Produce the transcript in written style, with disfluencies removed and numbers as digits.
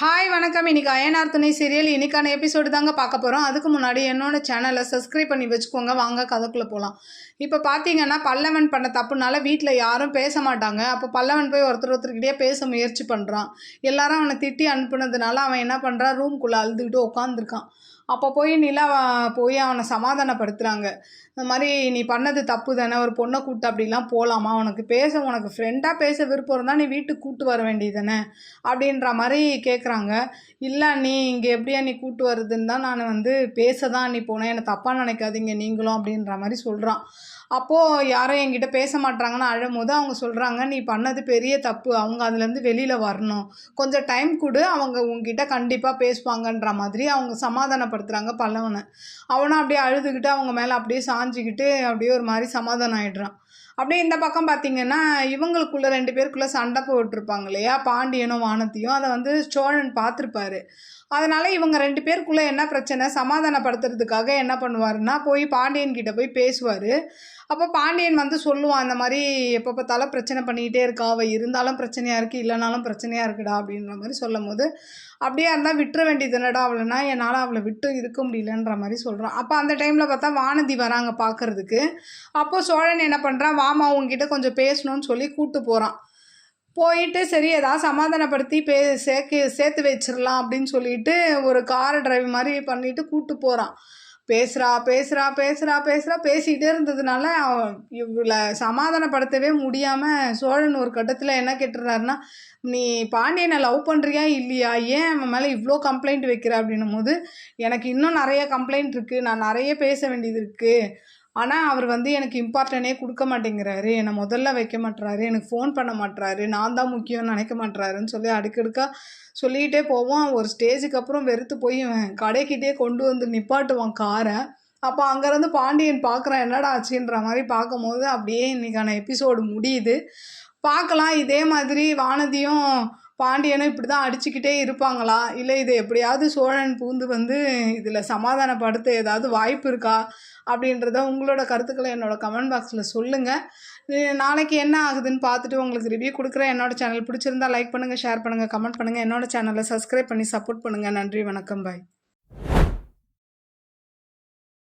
Hi வணக்கம். இன்றைக்கி அயனார் துணை சீரியல் இன்றைக்கான எபிசோடு தாங்க பார்க்க போகிறோம். அதுக்கு முன்னாடி என்னோடய சேனலை சப்ஸ்கிரைப் பண்ணி வச்சுக்கோங்க. வாங்க கதைக்குள்ளே போகலாம். இப்போ பார்த்தீங்கன்னா பல்லவன் பண்ண தப்புனால வீட்டில் யாரும் பேச மாட்டாங்க. அப்போ பல்லவன் போய் ஒருத்தர்கிட்டயே பேச முயற்சி பண்ணுறான். எல்லாரும் அவனை திட்டி அனுப்புனதுனால அவன் என்ன பண்ணுறான், ரூம்குள்ளே அழுதுகிட்டு உட்காந்துருக்கான். அப்போ போய் நிலா போய் அவனை சமாதானப்படுத்துகிறாங்க. இந்த மாதிரி நீ பண்ணது தப்பு தானே, ஒரு பொண்ணை கூப்பிட்டு அப்படிலாம் போகலாமா, உனக்கு ஃப்ரெண்டாக பேச விருப்பம் இருந்தால் நீ வீட்டுக்கு கூப்பிட்டு வர வேண்டியது தானே அப்படின்ற மாதிரி கேட்குறாங்க. இல்லை நீ இங்கே எப்படியா நீ கூப்பிட்டு வருதுன்னு தான் நான் பேச தான் நீ போனேன், என்னை தப்பாக நினைக்காதீங்க நீங்களும் அப்படின்ற மாதிரி சொல்கிறான். அப்போது யாரும் என்கிட்ட பேச மாட்டாங்கன்னு அழும்போது அவங்க சொல்கிறாங்க, நீ பண்ணது பெரிய தப்பு, அவங்க அதுலேருந்து வெளியில் வரணும், கொஞ்சம் டைம் கொடு, அவங்க உங்ககிட்ட கண்டிப்பாக பேசுவாங்கன்ற மாதிரி அவங்க சமாதானப்படுத்துகிறாங்க பல்லவனை. அவனும் அப்படியே அழுதுகிட்டு அவங்க மேலே அப்படியே சாஞ்சிக்கிட்டு அப்படியே ஒரு மாதிரி சமாதானம் ஆகிடுறான். அப்படியே இந்த பக்கம் பார்த்திங்கன்னா இவங்களுக்குள்ளே 2 பேருக்குள்ளே சண்டை போட்டிருப்பாங்க இல்லையா, பாண்டியனும் வானத்தையும். அதை சோழன் பார்த்துருப்பாரு. அதனால் இவங்க 2 பேருக்குள்ளே என்ன பிரச்சனை சமாதானப்படுத்துறதுக்காக என்ன பண்ணுவாருன்னா போய் பாண்டியன்கிட்ட போய் பேசுவார். அப்போ பாண்டியன் சொல்லுவான், இந்த மாதிரி எப்போ பார்த்தாலும் பிரச்சனை பண்ணிக்கிட்டே இருக்கா, அவள் இருந்தாலும் பிரச்சனையாக இருக்குது இல்லைனாலும் பிரச்சனையாக இருக்குடா அப்படின்ற மாதிரி சொல்லும் போது, அப்படியே இருந்தால் விட்டுற வேண்டியது என்னடா அவளைனா, என்னால் அவளை விட்டு இருக்க முடியலன்ற மாதிரி சொல்கிறான். அப்போ அந்த டைமில் பார்த்தா வானதி வராங்க பார்க்குறதுக்கு. அப்போது சோழன் என்ன பண்ணுறான், வாமா உங்ககிட்ட கொஞ்சம் பேசணும்னு சொல்லி கூப்பிட்டு போகிறான். போயிட்டு சரி ஏதாவது சமாதானப்படுத்தி சேர்த்து வச்சிடலாம் அப்படின்னு சொல்லிட்டு ஒரு காரை டிரைவ் மாதிரி பண்ணிவிட்டு கூப்பிட்டு போகிறான். பேசிக்கிட்டே இருந்ததுனால இவளை சமாதானப்படுத்தவே முடியாமல் சோழன் ஒரு கட்டத்தில் என்ன கேட்டுறாருன்னா, நீ பாண்டியனை லவ் பண்ணுறியா இல்லையா, ஏன் அவன் மேலே இவ்வளோ கம்ப்ளைண்ட் வைக்கிற அப்படின்னும் போது, எனக்கு இன்னும் நிறைய கம்ப்ளைண்ட் இருக்குது, நான் நிறைய பேச வேண்டியது இருக்குது, ஆனால் அவர் எனக்கு இம்பார்ட்டனே கொடுக்க மாட்டேங்கிறாரு, என்னை முதல்ல வைக்க மாட்டுறாரு, எனக்கு ஃபோன் பண்ண மாட்டுறாரு, நான் தான் முக்கியம்னு நினைக்க மாட்டுறாருன்னு சொல்லி அடுக்கடுக்காக சொல்லிகிட்டே போவோம். ஒரு ஸ்டேஜுக்கு அப்புறம் வெறுத்து போய் கடைக்கிட்டே கொண்டு நிப்பாட்டுவான் காரை. அப்போ அங்கேருந்து பாண்டியன் பார்க்குறான், என்னடா ஆச்சுன்ற மாதிரி பார்க்கும்போது அப்படியே இன்றைக்கான எபிசோடு முடியுது. பார்க்கலாம் இதே மாதிரி வானதியும் பாண்டியனும் இப்படி தான் அடிச்சுக்கிட்டே இருப்பாங்களா, இல்லை இது எப்படியாவது சோழன் பூந்து இதில் சமாதானப்படுத்த ஏதாவது வாய்ப்பு இருக்கா அப்படின்றத உங்களோட கருத்துக்களை என்னோடய கமெண்ட் பாக்ஸில் சொல்லுங்கள். நாளைக்கு என்ன ஆகுதுன்னு பார்த்துட்டு உங்களுக்கு ரிவ்யூ கொடுக்குறேன். என்னோடய சேனல் பிடிச்சிருந்தால் லைக் பண்ணுங்கள், ஷேர் பண்ணுங்கள், கமெண்ட் பண்ணுங்கள். என்னோடய சேனலை சப்ஸ்கிரைப் பண்ணி சப்போர்ட் பண்ணுங்கள். நன்றி, வணக்கம், பாய்.